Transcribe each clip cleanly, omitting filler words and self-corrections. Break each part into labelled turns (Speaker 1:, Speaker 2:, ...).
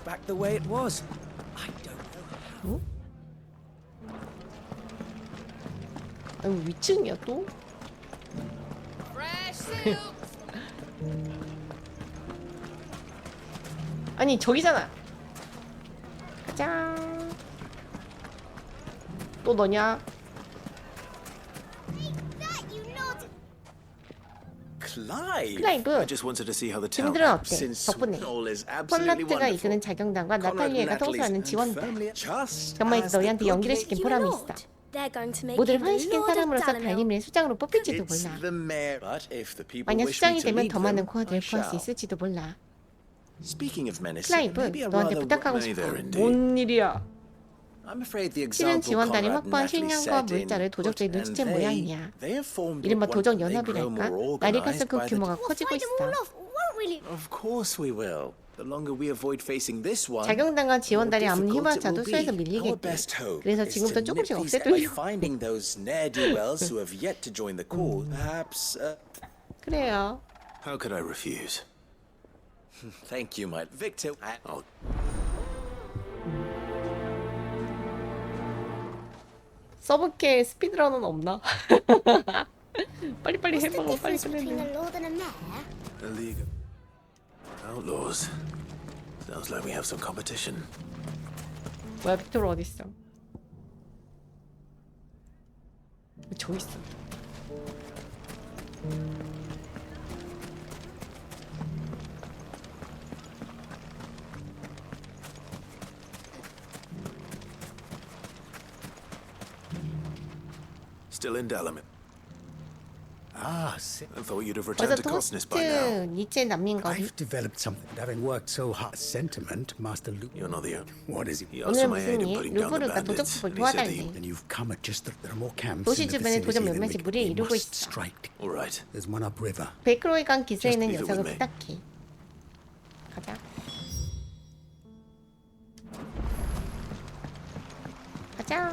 Speaker 1: back the way it was. I don't know.
Speaker 2: 아니 위층이야 또? 아니 저기잖아. 가자. 또 너냐? 클라이브. 친구들은 어때? 덕분에 폴라트가 이끄는 자경단과 나탈리아가 통수하는 지원단. 정말 너희한테 연기를 시킨 보람이 있어. 모두를 환시킨 사람으로서 달림의 수장으로 뽑힐지도 몰라. 만약 수장이 되면 더 많은 코어들을 구할 수 있을지도 몰라. 클라이브, 너한테 부탁하고 싶어. 뭔 일이야? 실은 지원단이 확보한 식량과 물자를 도적들이 눈치챈 모양이야. 이른바 도적 연합이랄까? 날이 갈수록 그 규모가 커지고 있어. 자경단과 지원단이 아무리 힘을 합쳐도 수에서 밀리겠대. 그래서 지금부터 조금씩 없애두려고. 그래요.
Speaker 3: How could I refuse? Thank you, my Victor.
Speaker 2: 서브캐 스피드런은 없나? 빨리빨리 해보고 빨리 끝내네.
Speaker 3: A league of outlaws. Sounds like we have some competition.
Speaker 2: 뭐야 빅토르 어딨어? 저기 있어.
Speaker 3: Still in Delamet.
Speaker 1: Ah,
Speaker 3: I thought you'd have
Speaker 2: 벌써
Speaker 3: returned to Cosness by now.
Speaker 2: 토스트 니체 난민거리.
Speaker 1: I've developed something. Having worked so hard, sentiment, Master Luke.
Speaker 3: You're not the only.
Speaker 1: What is it?
Speaker 3: He asked for
Speaker 2: 오늘
Speaker 3: my aid
Speaker 2: 무슨
Speaker 3: in
Speaker 2: 일?
Speaker 3: putting down the
Speaker 2: 루브르가
Speaker 3: bandits.
Speaker 2: 도적국을
Speaker 3: And he said
Speaker 2: 도와달래.
Speaker 1: Then you've come at just there are more camps
Speaker 2: 도시
Speaker 1: in the
Speaker 2: 주변에 도적
Speaker 1: vicinity than
Speaker 2: 몇몇이
Speaker 1: we
Speaker 2: 무리를 이루고
Speaker 1: must
Speaker 2: 있어.
Speaker 1: strike.
Speaker 3: All right.
Speaker 1: There's one upriver.
Speaker 2: 베크로이 강 기세에 있는
Speaker 3: Just leave it
Speaker 2: 녀석을
Speaker 3: with me.
Speaker 2: 부탁해. 가자. 가자.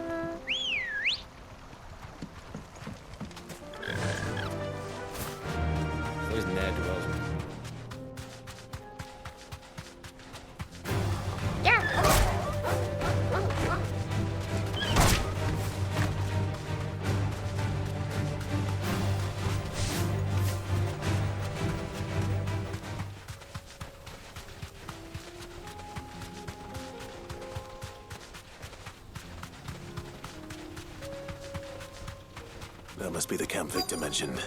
Speaker 4: Those ne'er-do-wells.
Speaker 2: 야!
Speaker 3: That must be the camp Victor mentioned.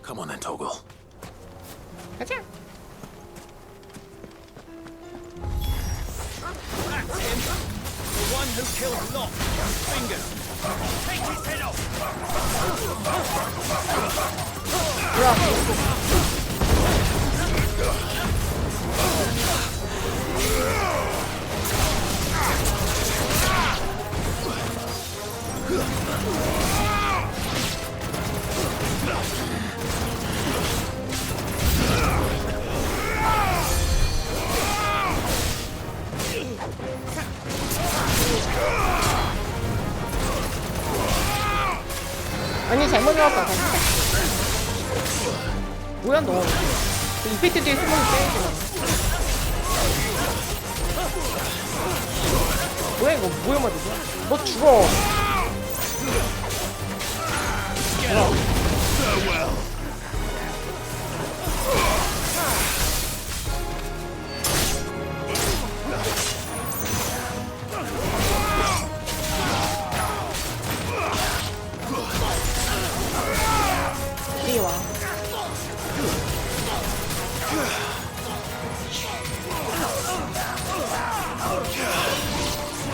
Speaker 3: Come on then, Toggle.
Speaker 2: 가자.
Speaker 4: That's him! The one who killed Lot. Finger. Take his head off!
Speaker 2: 아니 잘못 나왔다. 뭐야 너? 그 이펙트 뒤에 숨어서 때리지 마. 뭐야 이거 뭐야 말이야? 너 죽어. 이리 와.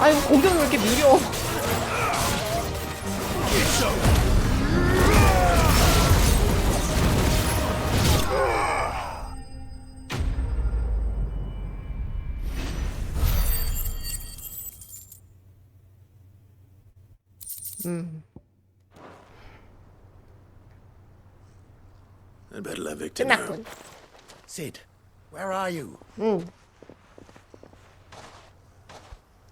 Speaker 2: 아이고 공격이 왜 이렇게 느려?
Speaker 3: I'd better let Victor know.
Speaker 2: 끝났군.
Speaker 1: Sid, where are you?
Speaker 2: 응.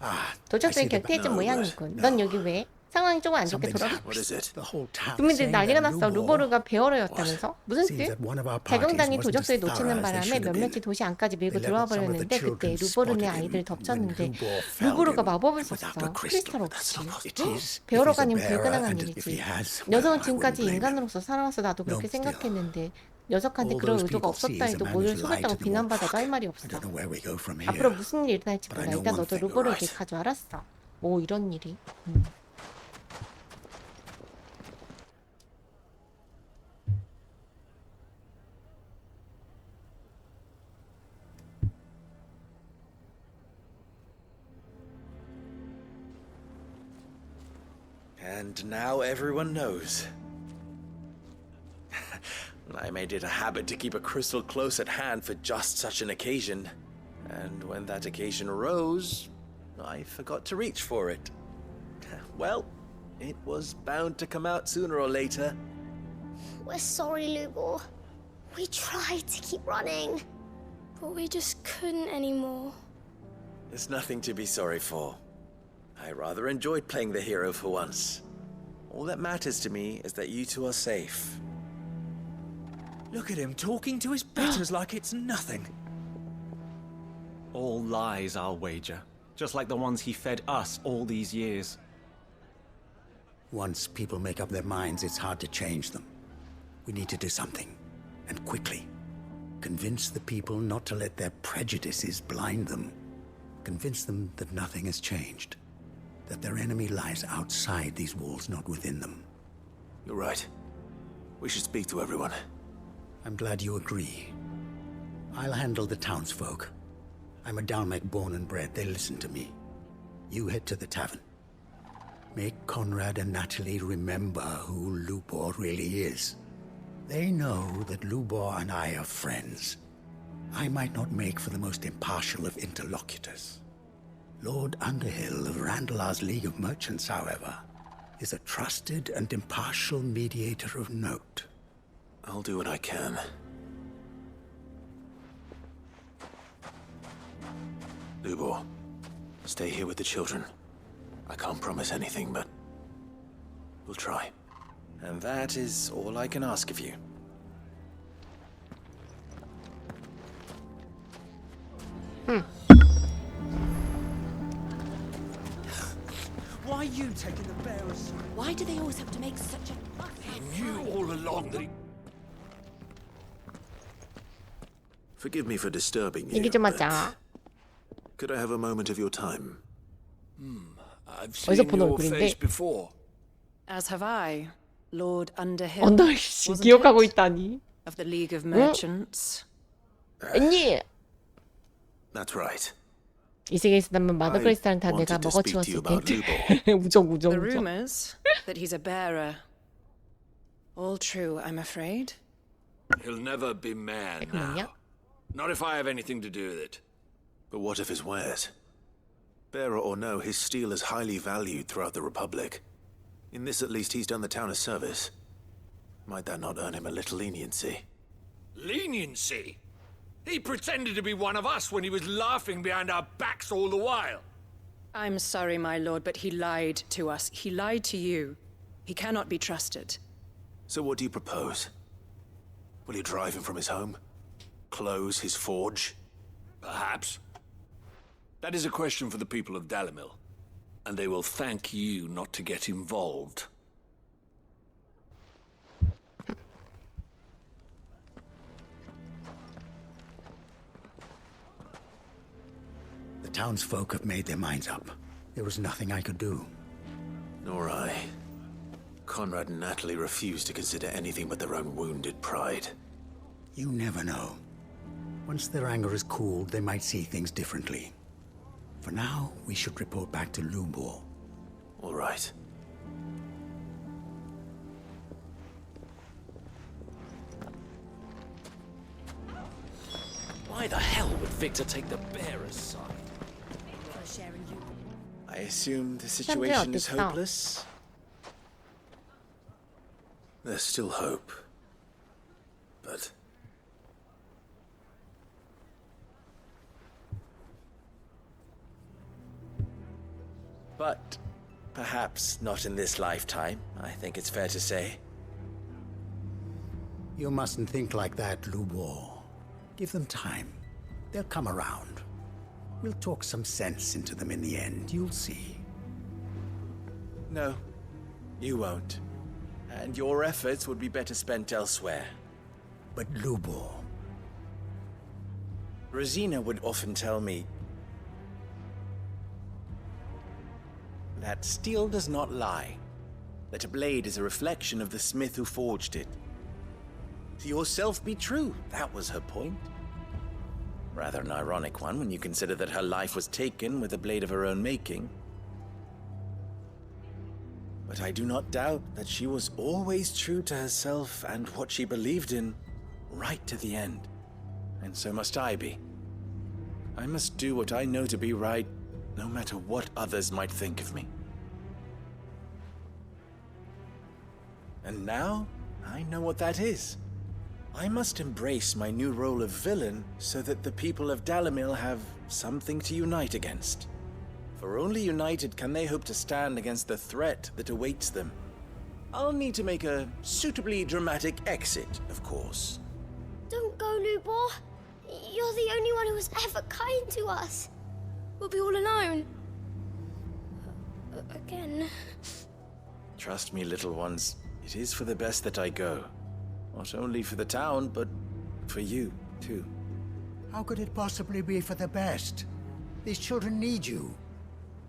Speaker 1: Ah, I
Speaker 2: 도적들이
Speaker 1: see the
Speaker 2: 곁에 있던
Speaker 3: No,
Speaker 2: 모양이군.
Speaker 3: no.
Speaker 2: 넌 여기 왜? 상황이 조금 안 좋게
Speaker 1: Something's
Speaker 2: 돌아.
Speaker 1: happened. The whole town is
Speaker 2: 국민들이
Speaker 1: saying
Speaker 2: 난리가
Speaker 1: that
Speaker 2: 났어. 루보르가 베어러였다면서? 무슨
Speaker 1: Seems
Speaker 2: 뜻?
Speaker 1: that one of our
Speaker 2: 자경단이
Speaker 1: parties wasn't
Speaker 2: 도적들을
Speaker 1: as thorough
Speaker 2: 놓치는
Speaker 1: as they
Speaker 2: 바람에
Speaker 1: should have
Speaker 2: 몇몇이
Speaker 1: been.
Speaker 2: 도시 안까지 밀고
Speaker 1: They let
Speaker 2: 들어와
Speaker 1: some of the
Speaker 2: 버렸는데 그때
Speaker 1: children
Speaker 2: 루보르네
Speaker 1: spotted him
Speaker 2: 아이들을
Speaker 1: when
Speaker 2: 덮쳤는데
Speaker 1: Lubor found
Speaker 2: 루보르가
Speaker 1: him
Speaker 2: 마법을
Speaker 1: without
Speaker 2: 썼어.
Speaker 1: the crystal.
Speaker 2: 크리스탈
Speaker 1: That's
Speaker 2: 없이.
Speaker 1: not possible. It is.
Speaker 2: 베어러가
Speaker 1: If he's a
Speaker 2: 아니면
Speaker 1: bearer
Speaker 2: 불가능한
Speaker 1: and if
Speaker 2: 일이지.
Speaker 1: he has, well,
Speaker 2: 녀석은
Speaker 1: I wouldn't
Speaker 2: 지금까지
Speaker 1: blame him.
Speaker 2: 인간으로서 살아와서 나도 그렇게
Speaker 1: No, still.
Speaker 2: 생각했는데 녀석한테
Speaker 1: All
Speaker 2: 그런
Speaker 1: those
Speaker 2: 의도가
Speaker 1: people see
Speaker 2: 없었다
Speaker 1: is a
Speaker 2: 해도
Speaker 1: man
Speaker 2: 모두를
Speaker 1: who's lied
Speaker 2: 속였다고
Speaker 1: to them all.
Speaker 2: 비난받아도 할 말이
Speaker 1: I
Speaker 2: 없어.
Speaker 1: don't know where we go from here.
Speaker 2: 앞으로 무슨 일이 일어날지
Speaker 1: But I
Speaker 2: 몰라.
Speaker 1: know
Speaker 2: 일단
Speaker 1: one
Speaker 2: 너도
Speaker 1: thing,
Speaker 2: 루보를
Speaker 1: right?
Speaker 2: 기억하죠. 알았어. 오 이런 일이.
Speaker 3: And now everyone knows. I made it a habit to keep a crystal close at hand for just such an occasion. And when that occasion arose, I forgot to reach for it. Well, it was bound to come out sooner or later.
Speaker 5: We're sorry, Lubor. We tried to keep running, but we just couldn't anymore.
Speaker 3: There's nothing to be sorry for. I rather enjoyed playing the hero for once. All that matters to me is that you two are safe.
Speaker 4: Look at him talking to his betters like it's nothing. All lies, I'll wager. Just like the ones he fed us all these years.
Speaker 1: Once people make up their minds, it's hard to change them. We need to do something, and quickly. Convince the people not to let their prejudices blind them. Convince them that nothing has changed. That their enemy lies outside these walls, not within them.
Speaker 3: You're right. We should speak to everyone.
Speaker 1: I'm glad you agree. I'll handle the townsfolk. I'm a Dalmek born and bred. They listen to me. You head to the tavern. Make Conrad and Natalie remember who Lubor really is. They know that Lubor and I are friends. I might not make for the most impartial of interlocutors. Lord Underhill of Randalar's League of Merchants, however, is a trusted and impartial mediator of note.
Speaker 3: I'll do what I can. Lubor, stay here with the children. I can't promise anything, but we'll try. And that is all I can ask of you.
Speaker 4: Why are you taking the bearers?
Speaker 6: Why do they always have to make such a fuss?
Speaker 4: He knew all along that he...
Speaker 3: Forgive me for disturbing you,
Speaker 2: 얘기 좀
Speaker 3: but
Speaker 2: 하자.
Speaker 3: could I have a moment of your time?
Speaker 7: I've
Speaker 2: 어디서
Speaker 7: seen
Speaker 2: 본
Speaker 7: your
Speaker 2: 얼굴인데?
Speaker 7: face before.
Speaker 6: As have I, Lord Underhill.
Speaker 2: 언더씨
Speaker 6: wasn't
Speaker 2: 기억하고
Speaker 6: it?
Speaker 2: 있다니.
Speaker 6: Of the League of Merchants.
Speaker 2: 아니
Speaker 3: That's right.
Speaker 2: 이 세계에 있었다면 마더
Speaker 3: I
Speaker 2: 크리스탈은 다 내가
Speaker 3: wanted to speak to you
Speaker 2: 먹어치웠을
Speaker 3: about
Speaker 2: 텐데. 우정 우정
Speaker 6: The
Speaker 2: 우정.
Speaker 6: rumors that he's a bearer. All true, I'm afraid.
Speaker 7: He'll never be man
Speaker 2: 잠깐만요.
Speaker 7: now. Not if I have anything to do with it.
Speaker 3: But what of his wares? Bearer or no, his steel is highly valued throughout the Republic. In this at least he's done the town a service. Might that not earn him a little leniency?
Speaker 7: Leniency? He pretended to be one of us when he was laughing behind our backs all the while.
Speaker 6: I'm sorry, my lord, but he lied to us. He lied to you. He cannot be trusted.
Speaker 3: So what do you propose? Will you drive him from his home? Close his forge?
Speaker 7: Perhaps. That is a question for the people of Dalimil. And they will thank you not to get involved.
Speaker 1: The townsfolk have made their minds up. There was nothing I could do.
Speaker 3: Nor I. Conrad and Natalie refuse to consider anything but their own wounded pride.
Speaker 1: You never know. Once their anger is cooled, they might see things differently. For now, we should report back to Lubor.
Speaker 3: All right.
Speaker 7: Why the hell would Victor take the bearer's side?
Speaker 3: I assume the situation is
Speaker 2: 어땠어?
Speaker 3: hopeless? There's still hope. But... Perhaps not in this lifetime, I think it's fair to say.
Speaker 1: You mustn't think like that, Lubor. Give them time. They'll come around. We'll talk some sense into them in the end, you'll see.
Speaker 3: No, you won't. And your efforts would be better spent elsewhere.
Speaker 1: But Lubor...
Speaker 3: Rosina would often tell me that steel does not lie, that a blade is a reflection of the smith who forged it. To yourself be true, that was her point. Rather an ironic one when you consider that her life was taken with a blade of her own making. But I do not doubt that she was always true to herself and what she believed in, right to the end. And so must I be. I must do what I know to be right, no matter what others might think of me. And now, I know what that is. I must embrace my new role of villain so that the people of Dalimil have something to unite against. For only united can they hope to stand against the threat that awaits them. I'll need to make a suitably dramatic exit, of course.
Speaker 5: Don't go, Lubor. You're the only one who was ever kind to us. We'll be all alone. Again.
Speaker 3: Trust me, little ones. It is for the best that I go. Not only for the town, but for you, too.
Speaker 1: How could it possibly be for the best? These children need you.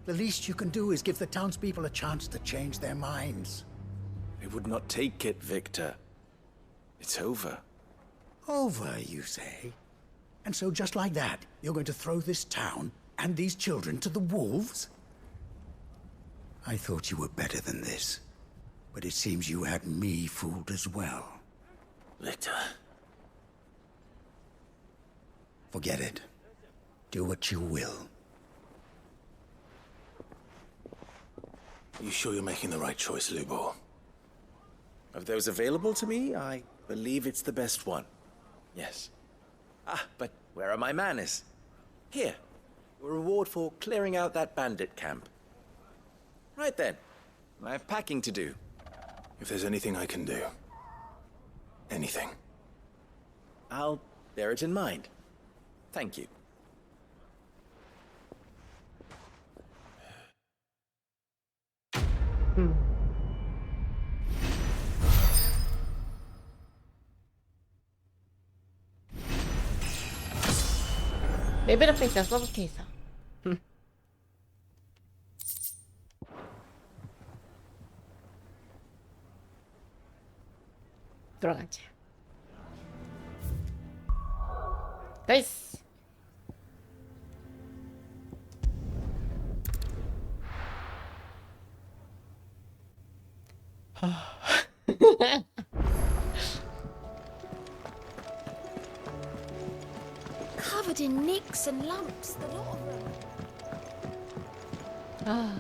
Speaker 1: The least you can do is give the townspeople a chance to change their minds.
Speaker 3: They would not take it, Victor. It's over.
Speaker 1: Over, you say? And so just like that, you're going to throw this town and these children to the wolves? I thought you were better than this. But it seems you had me fooled as well.
Speaker 3: Victor.
Speaker 1: Forget it. Do what you will.
Speaker 7: You sure you're making the right choice, Lubor?
Speaker 3: Of those available to me, I believe it's the best one. Yes. Ah, but where are my manners? Here. A reward for clearing out that bandit camp. Right then. I have packing to do.
Speaker 7: If there's anything I can do. Anything.
Speaker 3: I'll bear it in mind. Thank you.
Speaker 2: 레벨업 있어, 서브케 있어. 들어가자. 나이스.
Speaker 5: Covered in nicks and lumps, the lot of them.
Speaker 2: 아.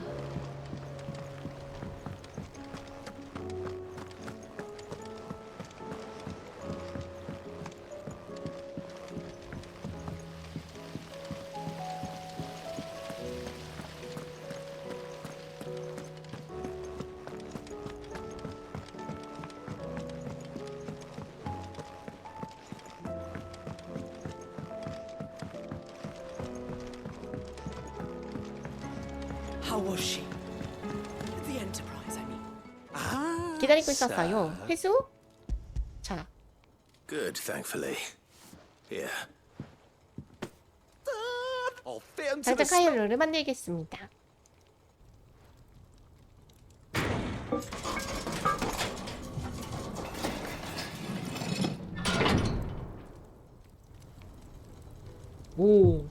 Speaker 6: How was she? The Enterprise, I mean.
Speaker 2: 기다리고 있었어요. 회수? 자.
Speaker 7: Good, thankfully. Here.
Speaker 2: 살짝 카이로를 만들겠습니다. 오.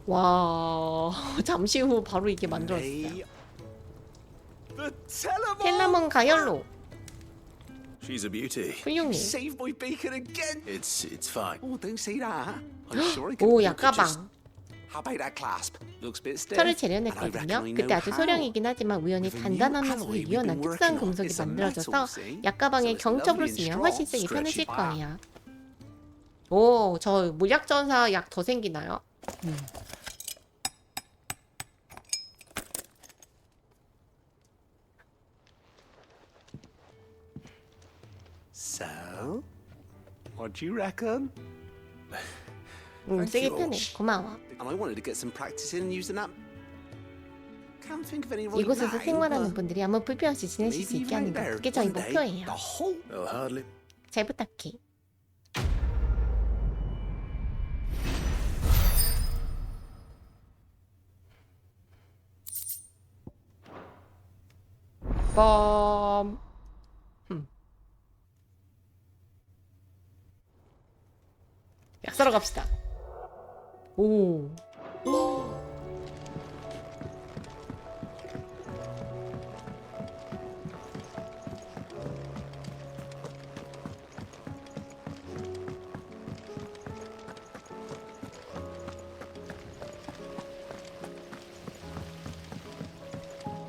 Speaker 2: 와. 잠시 후 바로 이게 만들어졌어요. 텔라몬 가열로.
Speaker 7: She's a beauty.
Speaker 2: 훌륭해.
Speaker 7: Saved my beacon again. It's fine.
Speaker 8: Oh, don't say that. I'm sure I could.
Speaker 2: 오,
Speaker 8: you could just-
Speaker 2: 약가방.
Speaker 8: How about that clasp? Looks a bit stiff.
Speaker 2: 철을
Speaker 8: And I
Speaker 2: 재련했거든요.
Speaker 8: reckon I
Speaker 2: 그때
Speaker 8: know
Speaker 2: 아주
Speaker 8: how.
Speaker 2: 소량이긴 하지만 우연히
Speaker 8: With a
Speaker 2: 단단한
Speaker 8: new
Speaker 2: 화석이
Speaker 8: alloy we've
Speaker 2: 유연한
Speaker 8: been
Speaker 2: 특수한
Speaker 8: working on.
Speaker 2: 금속이
Speaker 8: It's a
Speaker 2: 만들어져서
Speaker 8: metal, see?
Speaker 2: 약가방에
Speaker 8: So it's
Speaker 2: 경첩을
Speaker 8: lovely and
Speaker 2: 쓰면
Speaker 8: strong.
Speaker 2: 훨씬 쓰기
Speaker 8: Stretchy
Speaker 2: 편해질
Speaker 8: back.
Speaker 2: 거예요. 오, 저 물약전사 약 더 생기나요?
Speaker 8: Well, what do you reckon?
Speaker 2: 되게 편해. 고마워.
Speaker 8: And I wanted to get some practice in using that. Can't think of any right
Speaker 2: 이곳에서
Speaker 8: now,
Speaker 2: 생활하는
Speaker 8: but
Speaker 2: 분들이 아무 불편 없이 지내실 수 있게 하는 것. 그게 저희
Speaker 8: one day,
Speaker 2: 목표예요.
Speaker 8: the whole
Speaker 3: Oh, hardly.
Speaker 2: 잘 부탁해. 빰. 약사로 갑시다. 오.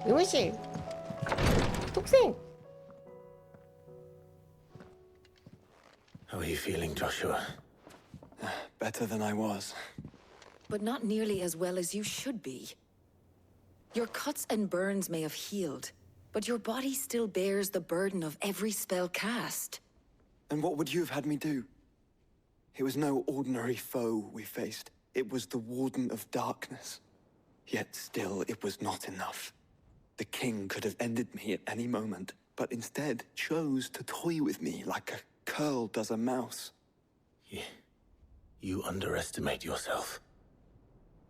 Speaker 2: 의무실. 독생.
Speaker 3: How are you feeling, Joshua?
Speaker 9: Better than I was.
Speaker 10: But not nearly as well as you should be. Your cuts and burns may have healed, but your body still bears the burden of every spell cast.
Speaker 9: And what would you have had me do? It was no ordinary foe we faced. It was the Warden of Darkness. Yet still, it was not enough. The king could have ended me at any moment, but instead chose to toy with me like a curl does a mouse.
Speaker 3: You underestimate yourself.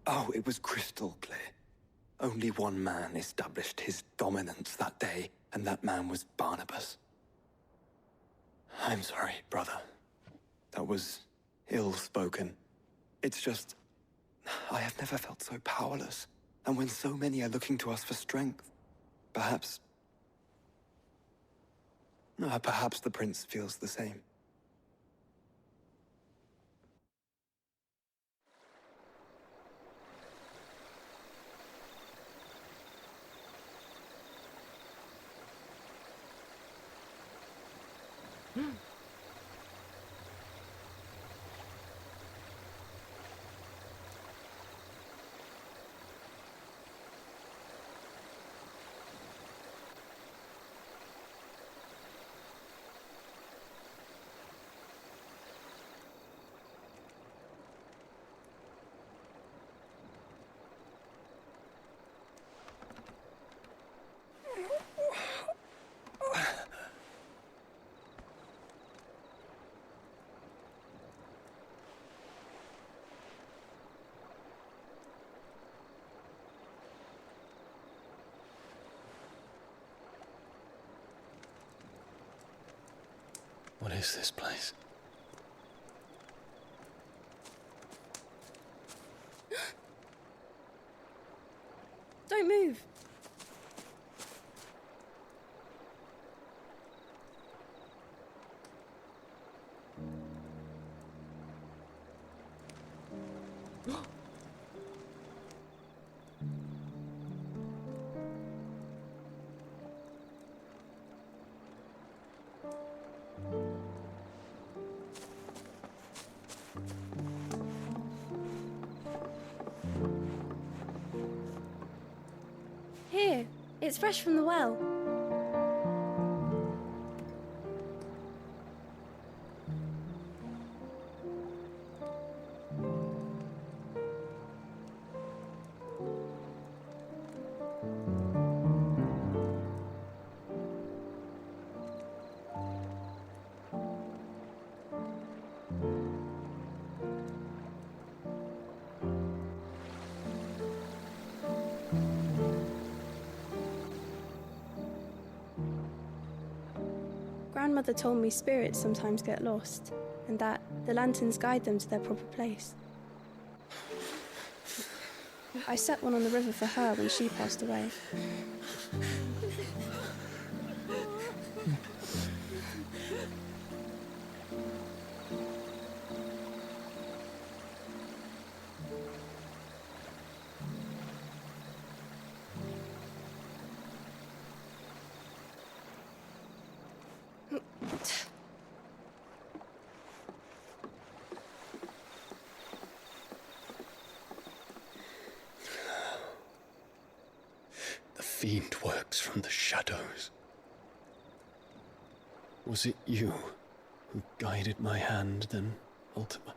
Speaker 9: Oh, it was crystal clear. Only one man established his dominance that day, and that man was Barnabas. I'm sorry, brother. That was ill-spoken. It's just, I have never felt so powerless. And when so many are looking to us for strength, perhaps the prince feels the same.
Speaker 3: What is this place?
Speaker 5: Don't move. Here, it's fresh from the well. Grandmother told me spirits sometimes get lost, and that the lanterns guide them to their proper place. I set one on the river for her when she passed away.
Speaker 3: The fiend works from the shadows. Was it you
Speaker 9: who guided my hand, then Ultima.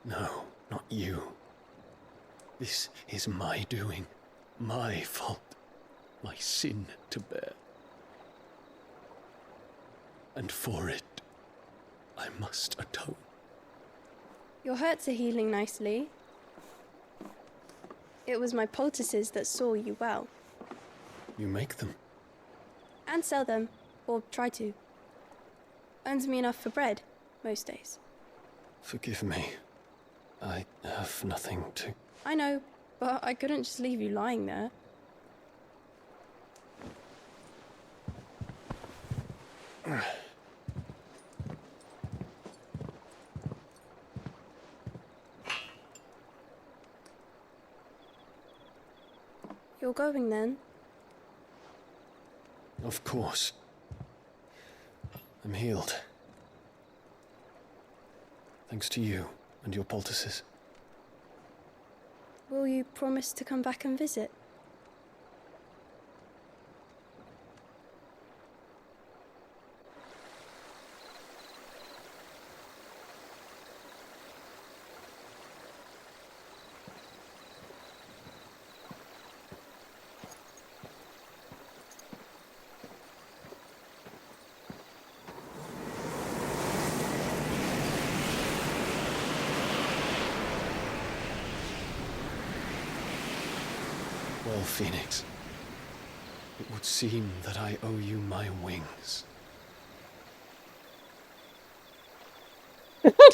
Speaker 9: No, not you. This is my doing, my fault, my sin to bear. And for it, I must atone.
Speaker 11: Your hurts are healing nicely. It was my poultices that saw you well.
Speaker 9: You make them?
Speaker 11: And sell them, or try to. Earns me enough for bread, most days.
Speaker 9: Forgive me. I have nothing to...
Speaker 11: I know, but I couldn't just leave you lying there. You're going then?
Speaker 9: Of course. I'm healed. Thanks to you and your poultices.
Speaker 11: Will you promise to come back and visit?
Speaker 9: Well, Phoenix, it would seem that I owe you my wings.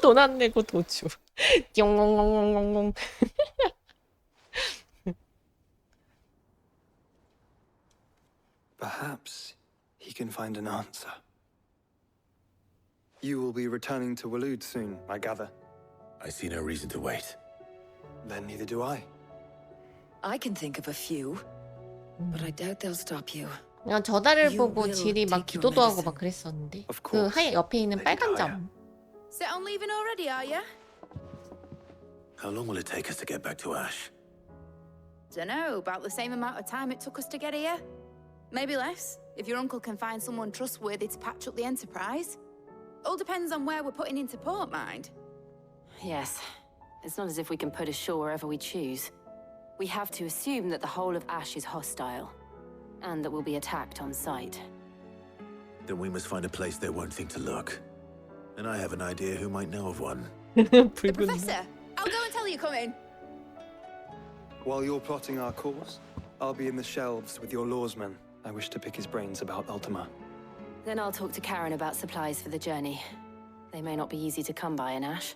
Speaker 2: 돈 안 내고 도주. 띵ongongongongong.
Speaker 9: Perhaps he can find an answer. You will be returning to Waloed soon, I gather.
Speaker 3: I see no reason to wait.
Speaker 9: Then neither do I.
Speaker 10: I can think of a few, but I doubt they'll stop you.
Speaker 2: 그냥 저 달을 보고 질이 막 기도도 하고 막 그랬었는데. 그 하얀 옆에 있는 빨간 점.
Speaker 12: Set on leaving already, are you?
Speaker 3: How long will it take us to get back to Ash?
Speaker 12: Dunno, about the same amount of time it took us to get here. Maybe less, if your uncle can find someone trustworthy to patch up the Enterprise. All depends on where we're putting into port, mind.
Speaker 13: Yes. It's not as if we can put ashore wherever we choose. We have to assume that the whole of Ash is hostile, and that we'll be attacked on sight.
Speaker 3: Then we must find a place they won't think to look. And I have an idea who might know of one.
Speaker 12: The Professor! I'll go and tell you coming.
Speaker 9: While you're plotting our course, I'll be in the shelves with your lawsman. I wish to pick his brains about Ultima.
Speaker 13: Then I'll talk to Karen about supplies for the journey. They may not be easy to come by in Ash.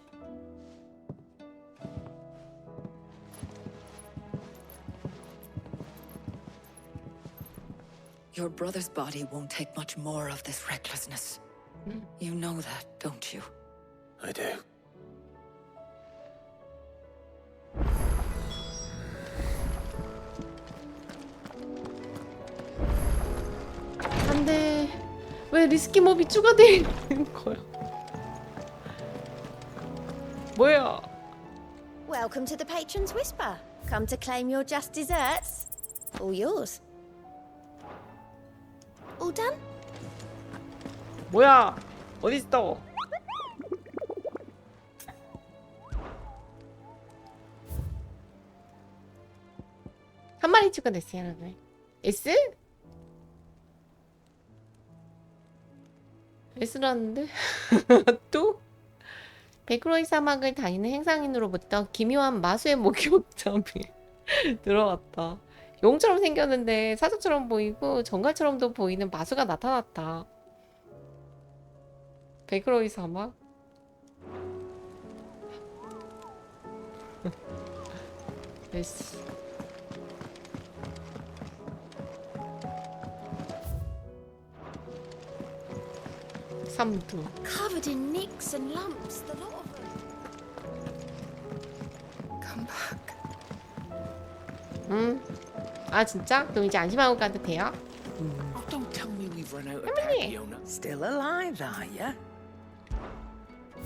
Speaker 10: Your brother's body won't take much more of this recklessness. You know that, don't you?
Speaker 3: I do.
Speaker 2: 안돼. 왜 리스키 몹이 추가되어 있는 거야? 뭐야?
Speaker 12: Welcome to the Patron's Whisper. Come to claim your just desserts. All yours. All done?
Speaker 2: 뭐야? 어딨어? 한 마리 추가됐어요, 여러분. S? S라는데? 또? 베크로이 사막을 다니는 행상인으로부터 기묘한 마수의 목격담이 들어왔다. 용처럼 생겼는데 사자처럼 보이고 정갈처럼도 보이는 마수가 나타났다. 베크로이 사막? 됐어. 삼두.
Speaker 5: Covered in nicks and lumps, the lot of them.
Speaker 10: Come back.
Speaker 2: 아 진짜? 그럼 이제 안심하고 가도 돼요?
Speaker 4: Oh, don't tell me we've run out of Papiona.
Speaker 14: Still alive, are you?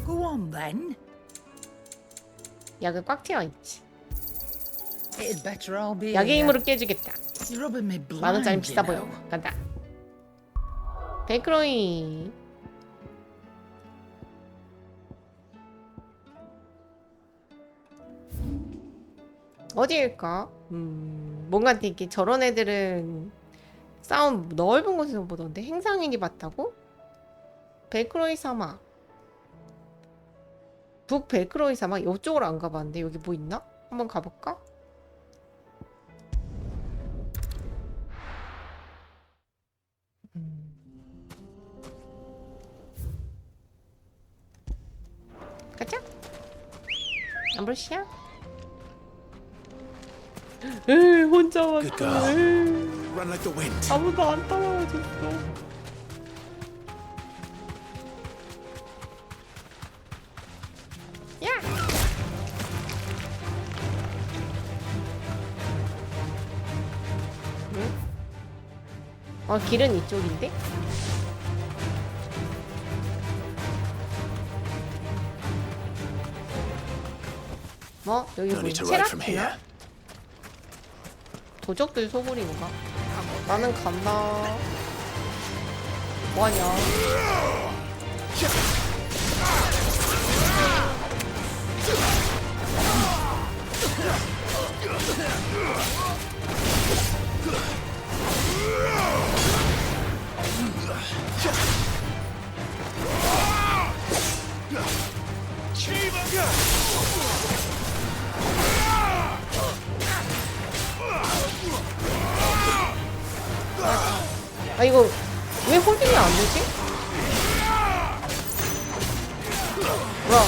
Speaker 14: Go on then.
Speaker 2: 약을 꽉 채워있지.
Speaker 14: It'd better all be.
Speaker 2: 약의 힘으로 깨주겠다.
Speaker 14: You're rubbing me blind.
Speaker 2: 10,000원짜리 비싸 보여. 간다. 베크로이. 어디일까? 뭔가 되게 저런 애들은 싸움 넓은 곳에서 보던데. 행상인이 맞다고? 베크로이 사막. 북 베크로이 사막? 이쪽으로 안 가봤는데. 여기 뭐 있나? 한번 가볼까? 가자. 암브로시아. 에이, 혼자 왔어. 아무도 안 따라와줬어. 야. 응? 길은 이쪽인데? 뭐? 여기 뭐 체라키나? 도적들 소굴인가? 나는 간다. 뭐하냐? 아 이거 왜 홀딩이 안 되지? 뭐야?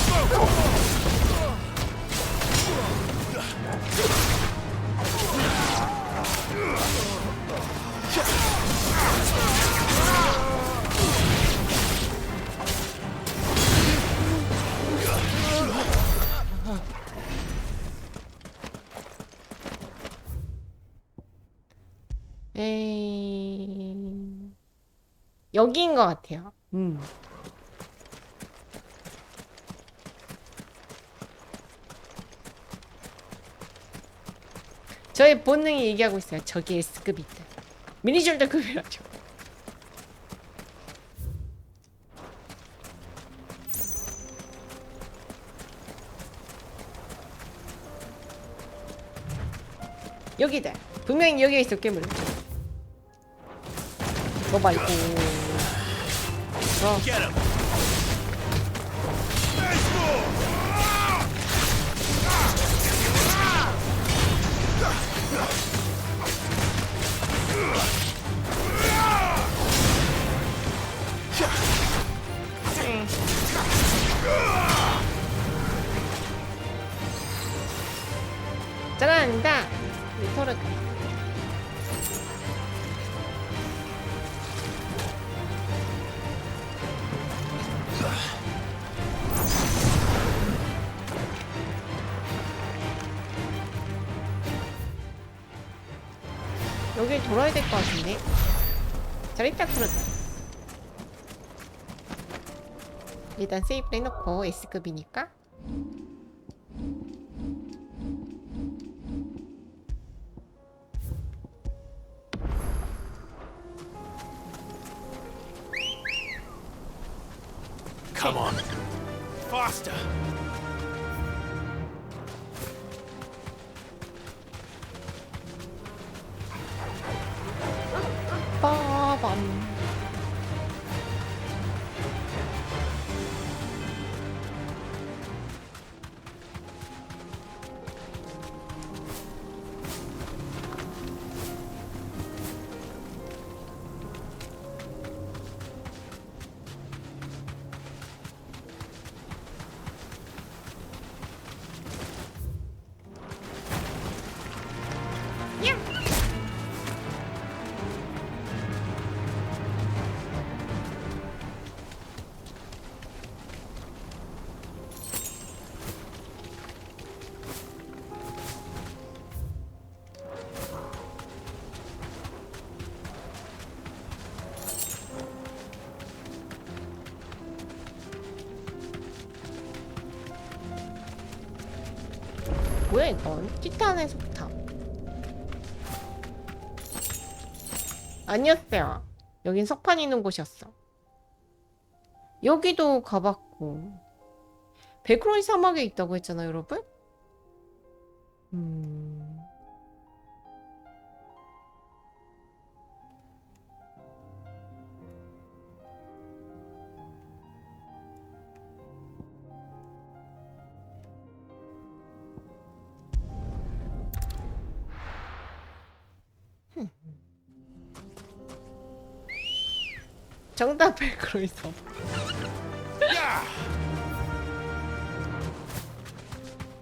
Speaker 2: 여기인 것 같아요. 저의 본능이 얘기하고 있어요. 저기 S급이 있다. 미니졸더 급이라죠. 여기다. 분명히 여기에 있어 괴물. 너 말고. 잘한다. 리터를. 여길 돌아야 될 것 같은데. 잘 있다 그러자. 일단 세이브를 해놓고 S급이니까.
Speaker 3: Come on. Faster.
Speaker 2: 빠밤. 뭐야 이건? 티탄의 속탑. 아니었어요. 여긴 석판 있는 곳이었어. 여기도 가봤고. 베크로이 사막에 있다고 했잖아요, 여러분? 정답 베크로이 사막.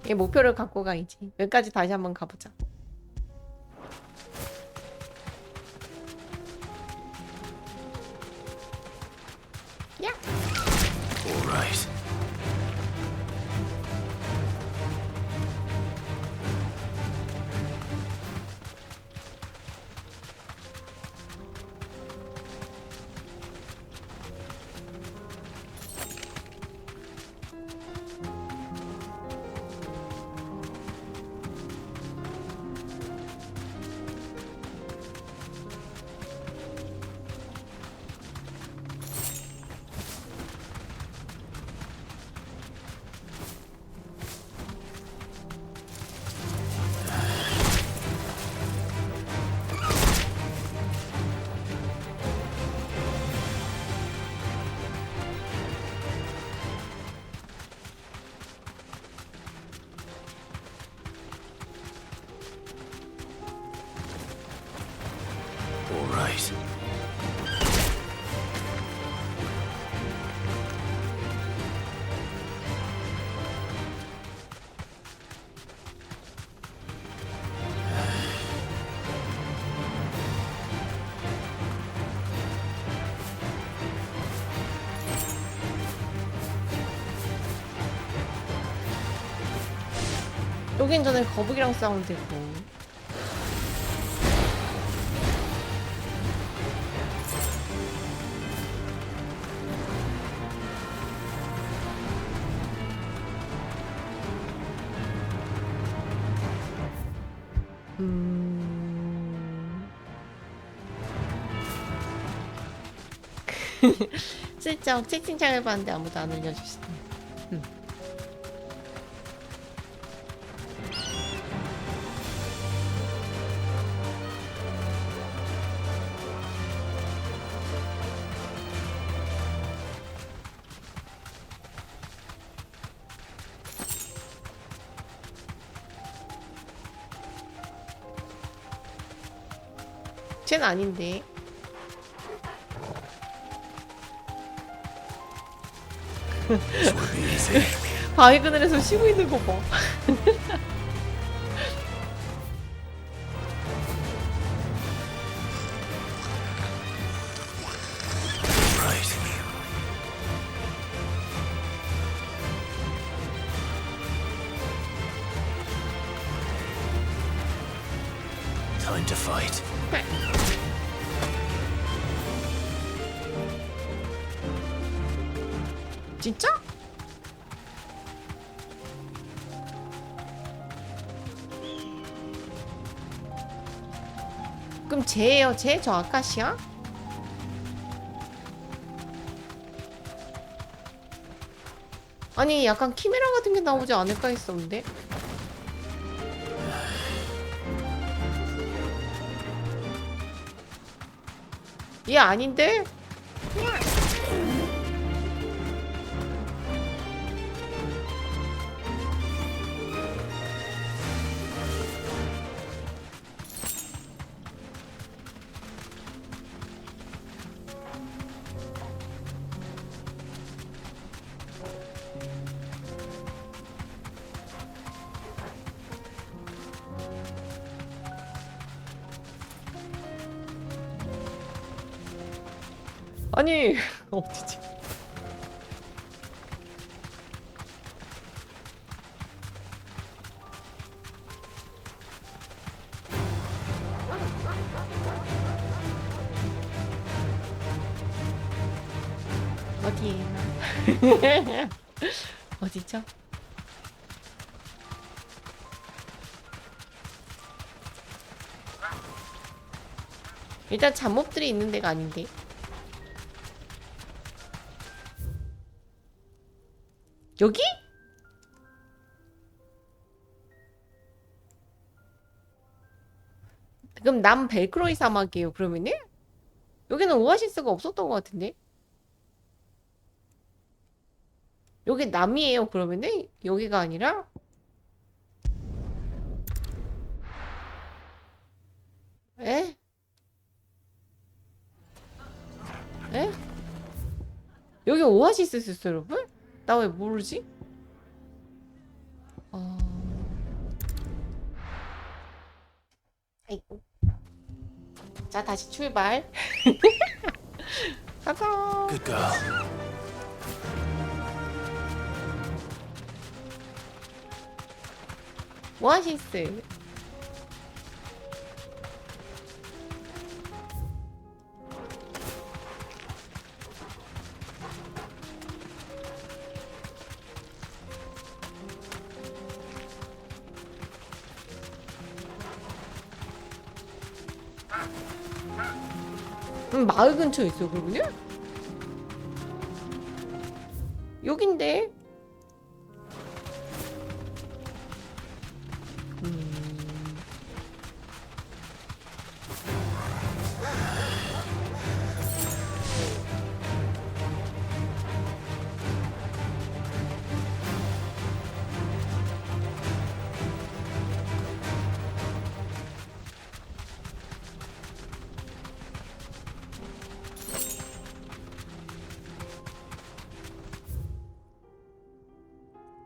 Speaker 2: 이 목표를 갖고 가야지. 여기까지 다시 한번 가보자. 야.
Speaker 3: Alright. Alright.
Speaker 2: 여긴 전에 거북이랑 싸우면 되고. 슬쩍 채팅창을 봤는데 아무도 안 알려주시네. 쟤는 아닌데. 바위 그늘에서 쉬고 있는 거 봐.
Speaker 3: Time to fight.
Speaker 2: 진짜? 그럼 쟤예요, 쟤? 저 아카시아? 아니 약간 키메라 같은 게 나오지 않을까 했었는데? 얘 아닌데? 아니 어디지? 어디에요? 어디죠? 일단 잡몹들이 있는 데가 아닌데. 여기? 그럼 남 벨크로이 사막이에요 그러면은? 여기는 오아시스가 없었던 것 같은데? 여기 남이에요 그러면은? 여기가 아니라? 에? 에? 여기 오아시스 있었어 여러분? 나 왜 모르지? 아이고. 자 다시 출발. 가자.
Speaker 3: Good girl.
Speaker 2: 오아시스. 마을 근처에 있어 그러면요? 여긴데?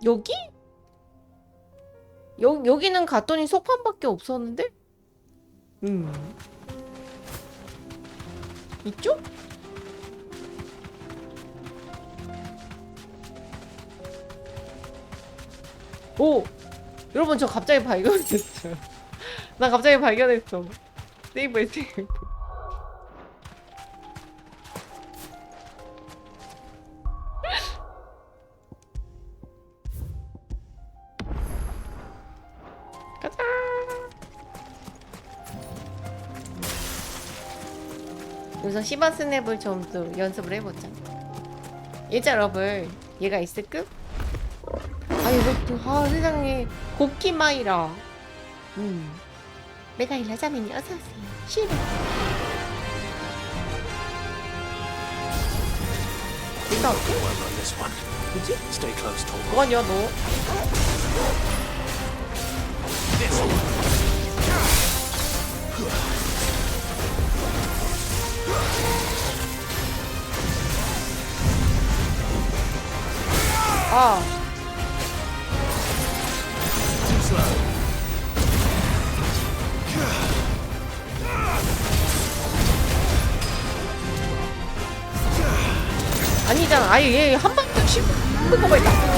Speaker 2: 여기? 여기는 갔더니 속판밖에 없었는데? 이쪽? 오! 여러분 저 갑자기 발견했어요. 나 갑자기 발견했어. 세이브해 세이브. 가자. 여기서 시바 스냅을 좀 또 연습을 해보자. 일자 러블 얘가 있을급? 아 이것도 세상에 고키마이라. 내가 일하자면이 어서오세요. 싫어. 일단 뭐지? 뭐하냐 너? 아. 아니잖아. 아예 얘 한 방도 씹는 거봐 있다.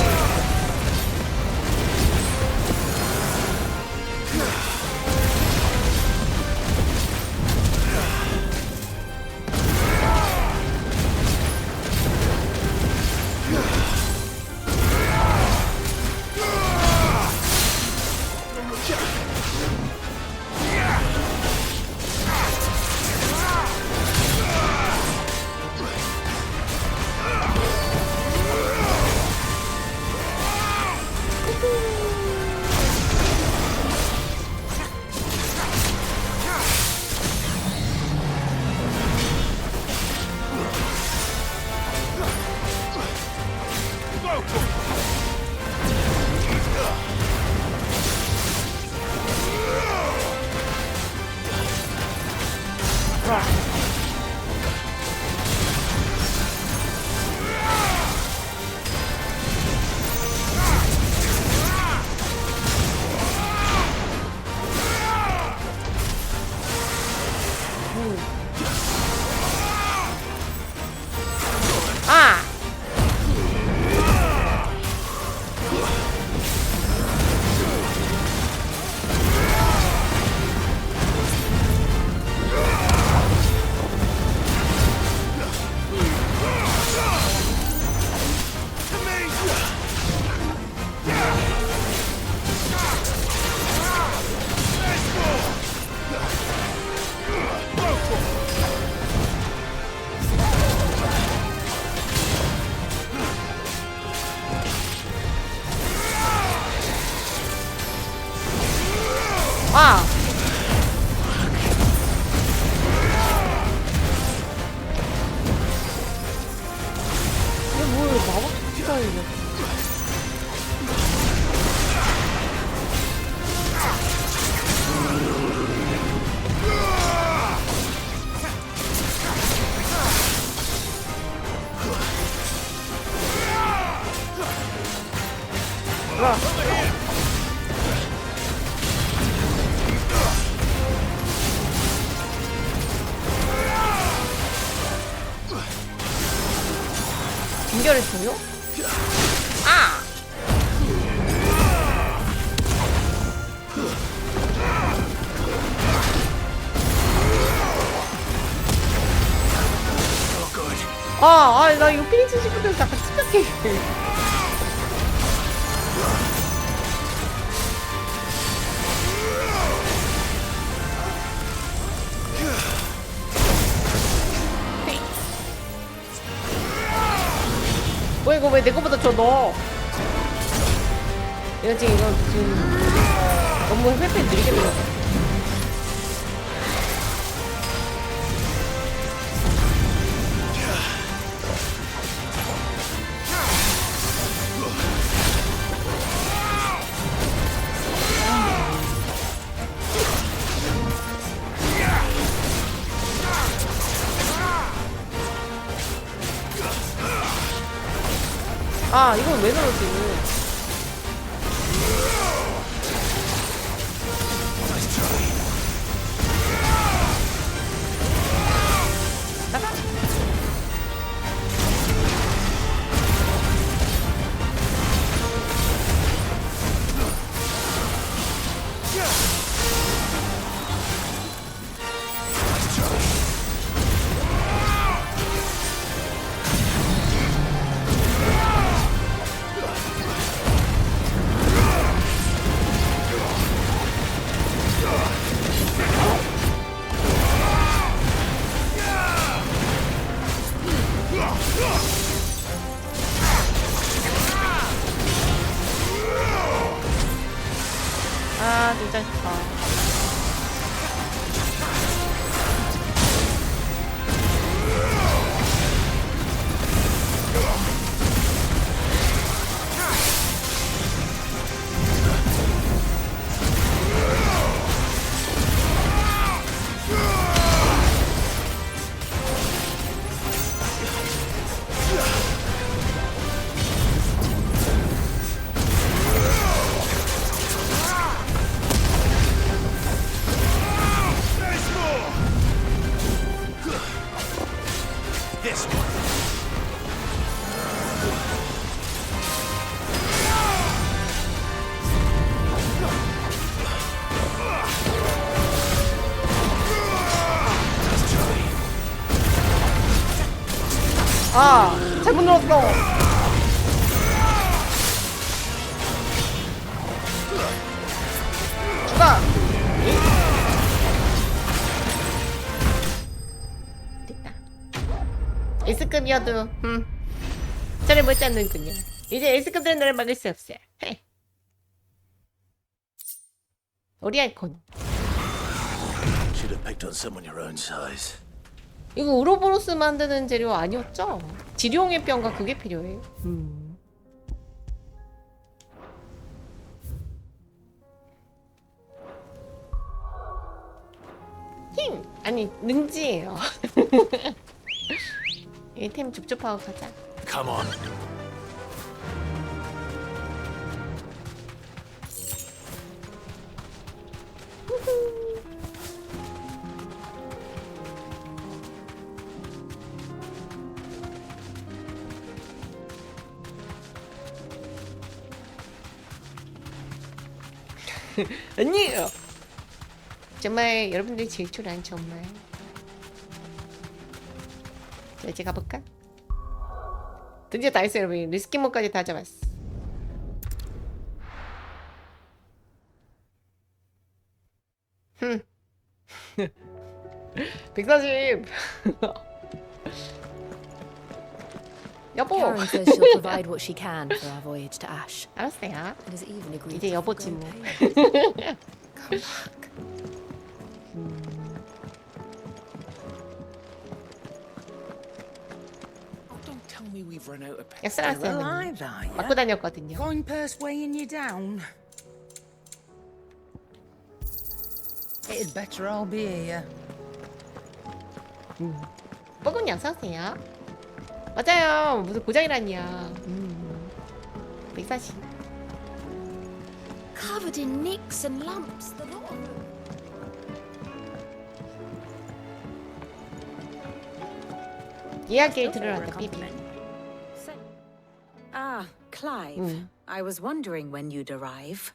Speaker 2: 아! 이게 뭐야, 마법 스타일이야. 연결했어요? 아! 나 이거 피니치 시프트에서 잠깐 침착해. 뭐 이거 왜 내 거보다 줘 너? 이거 지금 너무 회피 느리게 들어. 아, 이건 왜 넣었지? 아, 진짜 좋다. 아, 잘못 눌렀어. 죽어. 됐다. S급이어도 저를 못 잡는군요. 이제 S급들은 너를 막을 수 없어요. 헤. 우리 아이콘.
Speaker 3: Should have picked on someone your own size.
Speaker 2: 이거 우로보로스 만드는 재료 아니었죠? 지룡의 뼈가 그게 필요해요. 힘! 아니, 능지예요. 이 템 줍줍하고 가자.
Speaker 3: Come on.
Speaker 2: 아니에요. 정말 여러분들이 질투란 정말. 자, 이제 가볼까? 드디어 다 했어요, 여러분. 리스키모까지 다 잡았어. 140. 여보.
Speaker 15: Karen says she'll provide what she can for our voyage to Ash.
Speaker 2: 알았어요.
Speaker 15: And has even agreed
Speaker 2: 이제
Speaker 15: to
Speaker 2: 여보지 뭐.
Speaker 15: Come back.
Speaker 4: Tell me we've run out of
Speaker 2: 엑스라스
Speaker 14: Still alive, are you?
Speaker 2: 맞고 다녔거든요.
Speaker 14: Coin purse weighing you down. It'd better all be here.
Speaker 2: 뽀금이 어서오세요. 맞아요. 무슨 고장이라니요. 140.
Speaker 5: Covered in nicks and lumps, the lot of them.
Speaker 2: 이야기를 들으러 비비.
Speaker 10: Ah, Clive. I was wondering when you'd arrive.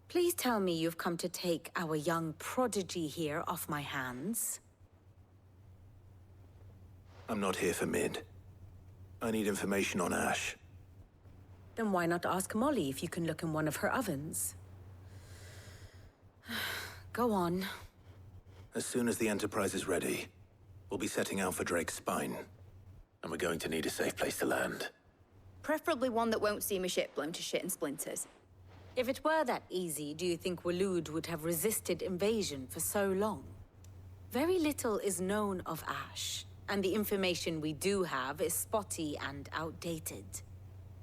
Speaker 10: Please tell me you've come to take our young prodigy here off my hands.
Speaker 7: I'm not here for Mid. I need information on Ash.
Speaker 10: Then why not ask Molly if you can look in one of her ovens? Go on.
Speaker 7: As soon as the Enterprise is ready, we'll be setting out for Drake's Spine. And we're going to need a safe place to land.
Speaker 12: Preferably one that won't see my ship blown to shit and splinters.
Speaker 10: If it were that easy, do you think Waloed would have resisted invasion for so long? Very little is known of Ash, and the information we do have is spotty and outdated.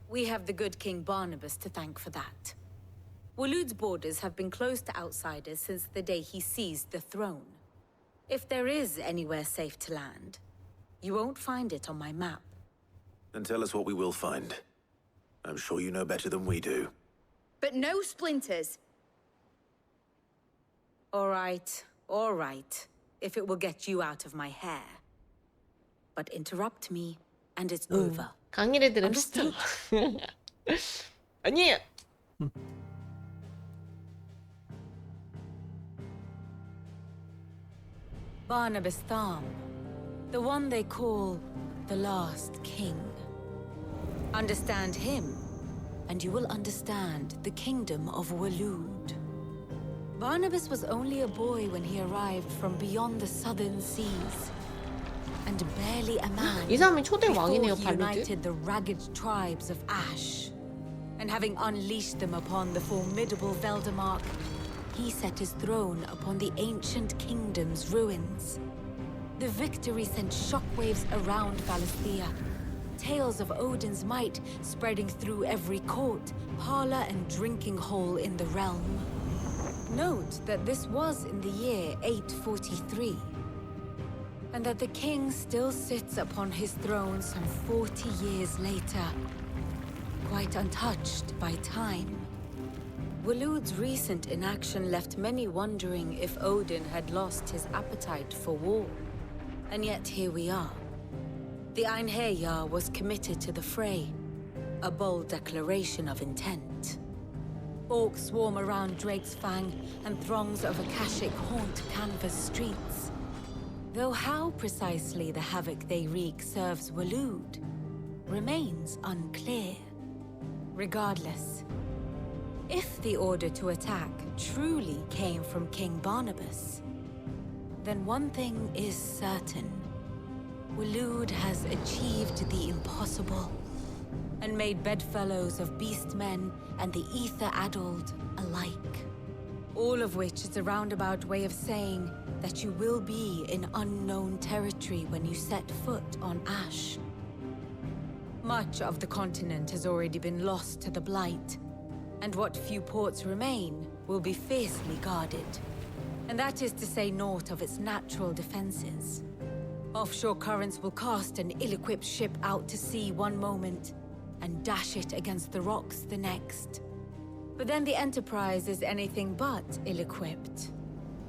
Speaker 10: We have the good King Barnabas to thank for that. Waloed's borders have been closed to outsiders since the day he seized the throne. If there is anywhere safe to land, you won't find it on my map.
Speaker 7: Then tell us what we will find. I'm sure you know better than we do.
Speaker 12: But no splinters.
Speaker 10: All right, if it will get you out of my hair. But interrupt me, and it's over.
Speaker 2: 강의를 들은 스티. 아니에요.
Speaker 10: Barnabas Thom, the one they call the last king. Understand him, and you will understand the kingdom of Waloed. Barnabas was only a boy when he arrived from beyond the southern seas, and barely a man
Speaker 2: 이 사람이 초대 왕이네요,
Speaker 10: before he
Speaker 2: 발로드.
Speaker 10: united the ragged tribes of Ash. And having unleashed them upon the formidable Veldamark, he set his throne upon the ancient kingdom's ruins. The victory sent shockwaves around Valisthea. Tales of Odin's might spreading through every court, parlor, and drinking hole in the realm. Note that this was in the year 843, and that the king still sits upon his throne some 40 years later, quite untouched by time. Waloed's recent inaction left many wondering if Odin had lost his appetite for war. And yet here we are. The Einherjar was committed to the fray, a bold declaration of intent. Orcs swarm around Drake's Fang, and throngs of Akashic haunt Canvas streets. Though how precisely the havoc they wreak serves Waloed remains unclear. Regardless, if the order to attack truly came from King Barnabas, then one thing is certain. Waloed has achieved the impossible, and made bedfellows of beastmen and the ether-addled alike. All of which is a roundabout way of saying that you will be in unknown territory when you set foot on Ash. Much of the continent has already been lost to the Blight, and what few ports remain will be fiercely guarded. And that is to say naught of its natural defenses. Offshore currents will cast an ill-equipped ship out to sea one moment, and dash it against the rocks the next. But then the Enterprise is anything but ill-equipped.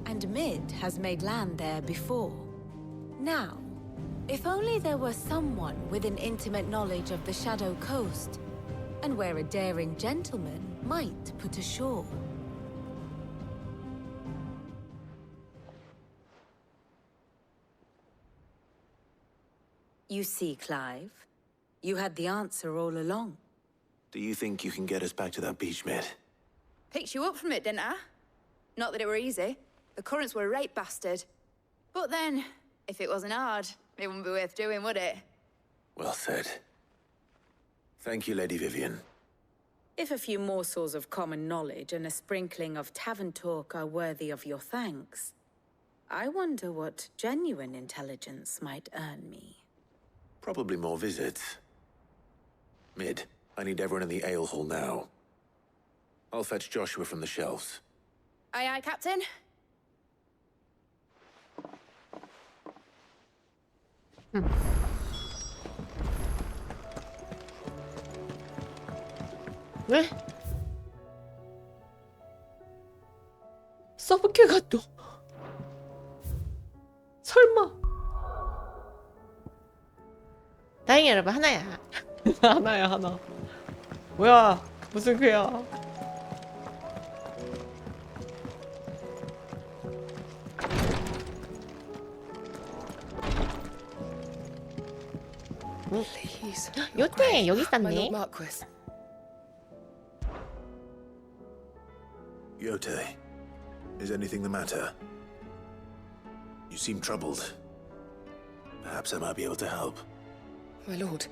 Speaker 10: And Mid has made land there before. Now, if only there were someone with an intimate knowledge of the Shadow Coast, and where a daring gentleman might put ashore. You see, Clive, you had the answer all along.
Speaker 7: Do you think you can get us back to that beach, Mid?
Speaker 12: Picked you up from it, didn't I? Not that it were easy. The currents were a right bastard. But then, if it wasn't hard, it wouldn't be worth doing, would it?
Speaker 7: Well said. Thank you, Lady Vivian.
Speaker 10: If a few morsels of common knowledge and a sprinkling of tavern talk are worthy of your thanks, I wonder what genuine intelligence might earn me.
Speaker 7: Probably more visits. Mid, I need everyone in the ale hall now. I'll fetch Joshua from the shelves.
Speaker 12: Aye, aye, Captain.
Speaker 2: 왜? 서브캐가 또 설마. 다행히 여러분 하나야. 하나야 하나. 뭐야 무슨 괴야. 요때 여기 있었네.
Speaker 3: Yote, is anything the matter? You seem troubled. Perhaps I might be able to help.
Speaker 16: My lord.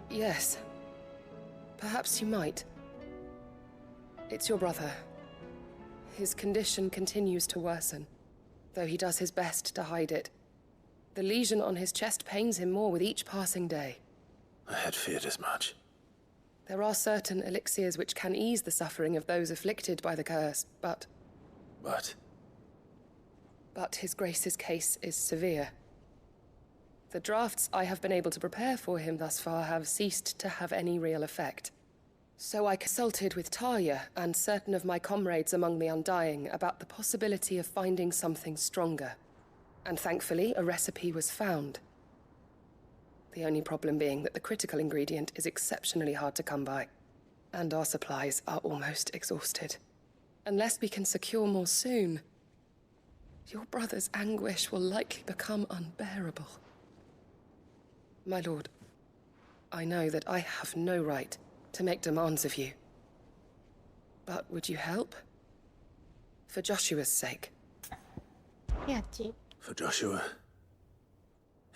Speaker 16: Yes. Perhaps you might. It's your brother. His condition continues to worsen, though he does his best to hide it. The lesion on his chest pains him more with each passing day.
Speaker 3: I had feared as much.
Speaker 16: There are certain elixirs which can ease the suffering of those afflicted by the curse, but... But His Grace's case is severe. The drafts I have been able to prepare for him thus far have ceased to have any real effect. So I consulted with Talia and certain of my comrades among the Undying about the possibility of finding something stronger. And thankfully, a recipe was found. The only problem being that the critical ingredient is exceptionally hard to come by, and our supplies are almost exhausted. Unless we can secure more soon, your brother's anguish will likely become unbearable. My lord, I know that I have no right to make demands of you. But would you help? For Joshua's sake.
Speaker 2: 해야지.
Speaker 3: For Joshua,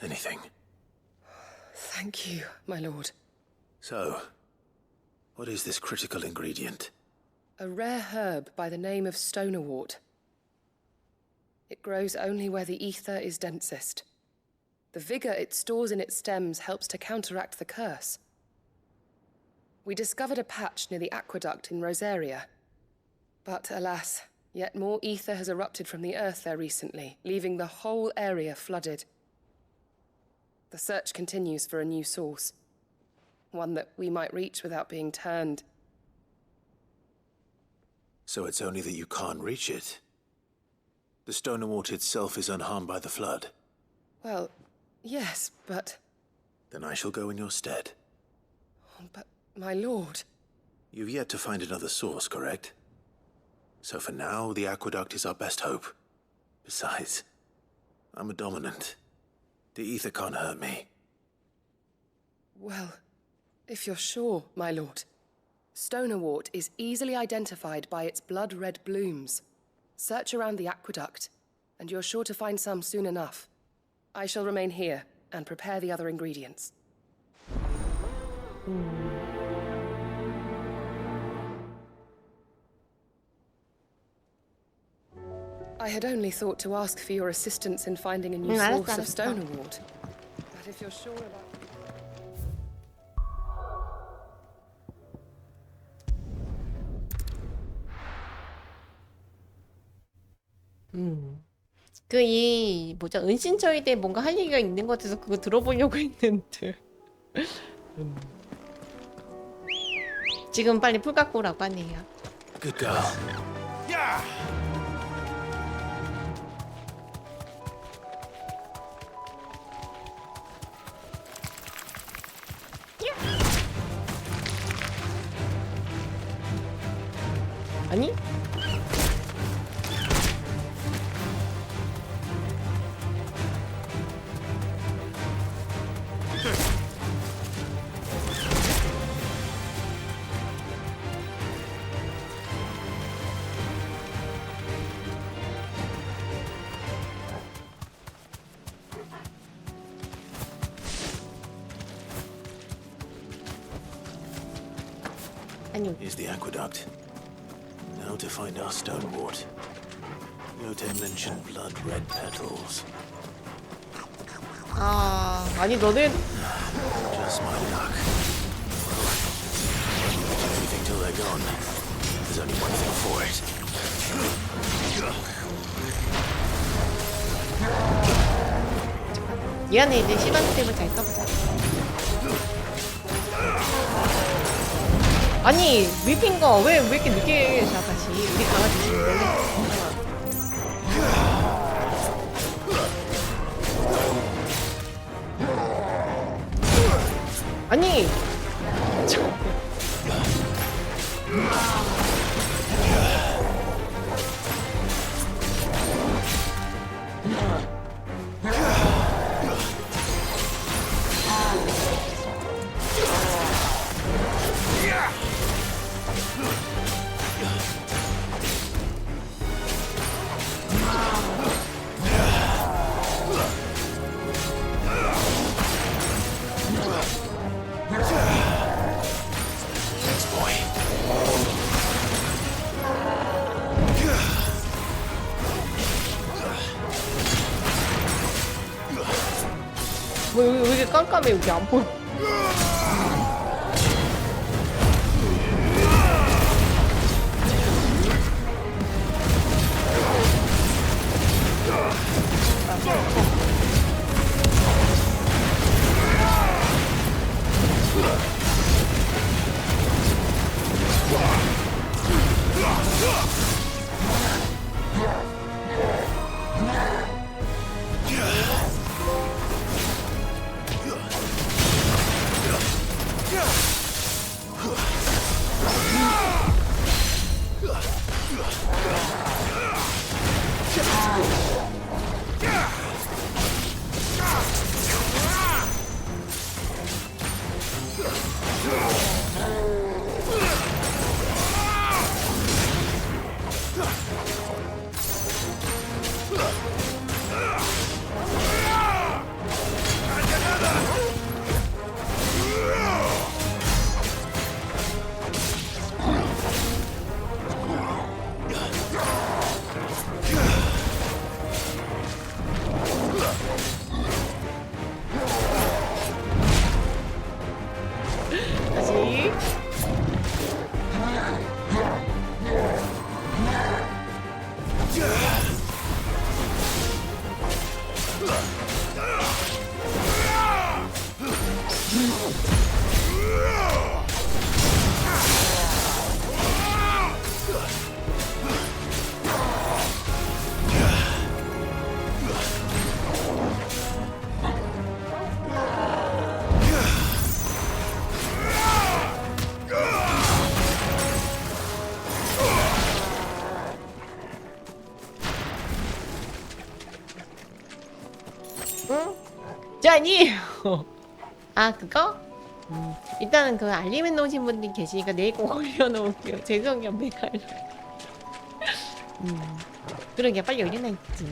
Speaker 3: anything.
Speaker 16: Thank you, my lord.
Speaker 3: So, what is this critical ingredient?
Speaker 16: A rare herb by the name of stonerwort. It grows only where the ether is densest. The vigor it stores in its stems helps to counteract the curse. We discovered a patch near the aqueduct in Rosaria. But alas, yet more ether has erupted from the earth there recently, leaving the whole area flooded. The search continues for a new source. One that we might reach without being turned.
Speaker 3: So it's only that you can't reach it? The stonerwort itself is unharmed by the flood?
Speaker 16: Well, yes, but...
Speaker 3: Then I shall go in your stead.
Speaker 16: But, my lord...
Speaker 3: You've yet to find another source, correct? So for now, the aqueduct is our best hope. Besides, I'm a dominant. The ether can't hurt me.
Speaker 16: Well, if you're sure, my lord. Stonerwort is easily identified by its blood-red blooms. Search around the aqueduct, and you're sure to find some soon enough. I shall remain here and prepare the other ingredients. I had only thought to ask for your assistance in finding a new source of stonerwort. But if you're sure about...
Speaker 2: 뭐죠? 은신처에 대해 뭔가 할 얘기가 있는 것 같아서 그거 들어보려고 했는데. 지금 빨리 풀 갖고 오라고 하네요.
Speaker 3: Good girl.
Speaker 4: Yeah!
Speaker 2: 아니?
Speaker 3: Here's the aqueduct. Now to find our stonewort. Yote mentioned blood-red petals.
Speaker 2: 아니 너네
Speaker 3: That's my luck. Everything till they're gone. There's only one thing for it.
Speaker 2: 미안해, 이제 시간 스텝을 잘 써보자. 아니, 밀핑거 왜 이렇게 늦게 시작하지? 우리 강아지 지금 때문에. 아니! 왜 이렇게 깜깜해 여기 안 보여. 아니. 아 그거? 일단은 그 알림해 놓으신 분들이 계시니까 내일 꼭 올려놓을게요. 죄송해요 메갈로. 그러게 빨리 올려놔 있지.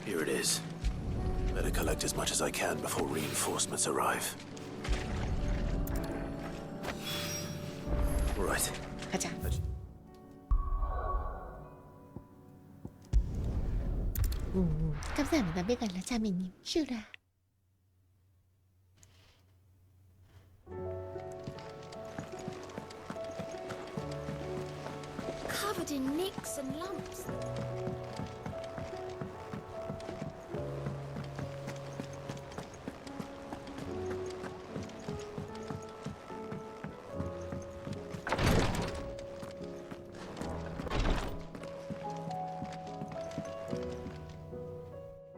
Speaker 3: Here it is. Better collect as much as I can before reinforcements arrive. Right.
Speaker 2: 가자. 감사합니다 메갈라 자매님. 슈라.
Speaker 5: Covered in nicks and lumps.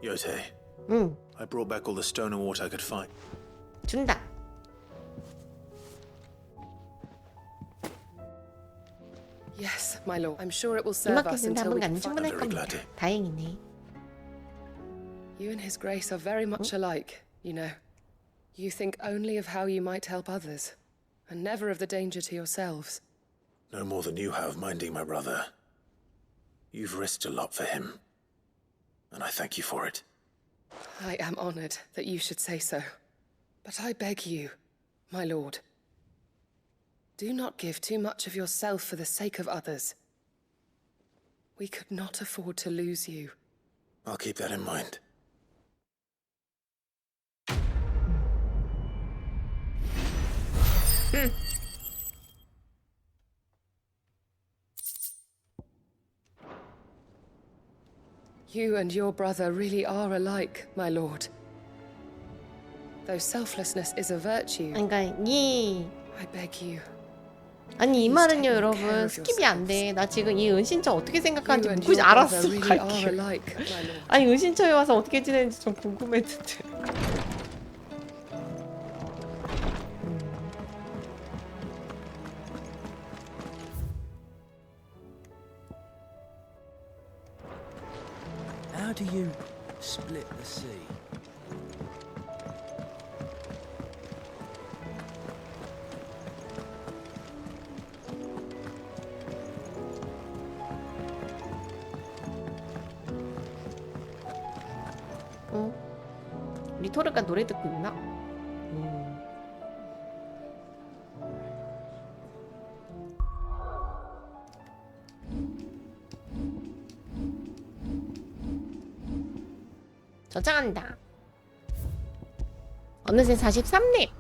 Speaker 3: Yote. I brought back all the stone and water I could find.
Speaker 2: 준다.
Speaker 16: Yes, my lord. I'm sure it will serve us
Speaker 2: 이마켓은
Speaker 16: until we
Speaker 2: 당분간은
Speaker 16: can find.
Speaker 2: 충분할 겁니다. 다행이네.
Speaker 16: You and His Grace are very much alike, you know. You think only of how you might help others, and never of the danger to yourselves.
Speaker 3: No more than you have minding my brother. You've risked a lot for him, and I thank you for it.
Speaker 16: I am honored that you should say so. But I beg you, my lord, do not give too much of yourself for the sake of others. We could not afford to lose you.
Speaker 3: I'll keep that in mind.
Speaker 16: You and your brother really are alike, my lord. Though selflessness is a virtue,
Speaker 2: 그러니까
Speaker 16: I beg you.
Speaker 2: 아니 이 말은요 여러분 스킵이 안 돼. 나 지금 이 은신처 어떻게 생각하는지 굳이 알았어 갈게. 아니 은신처에 와서 어떻게 지내는지 좀 궁금했는데.
Speaker 4: How do you split the sea?
Speaker 2: 리토르가 노래 듣고 있나? 저장한다. 어느새 43렙.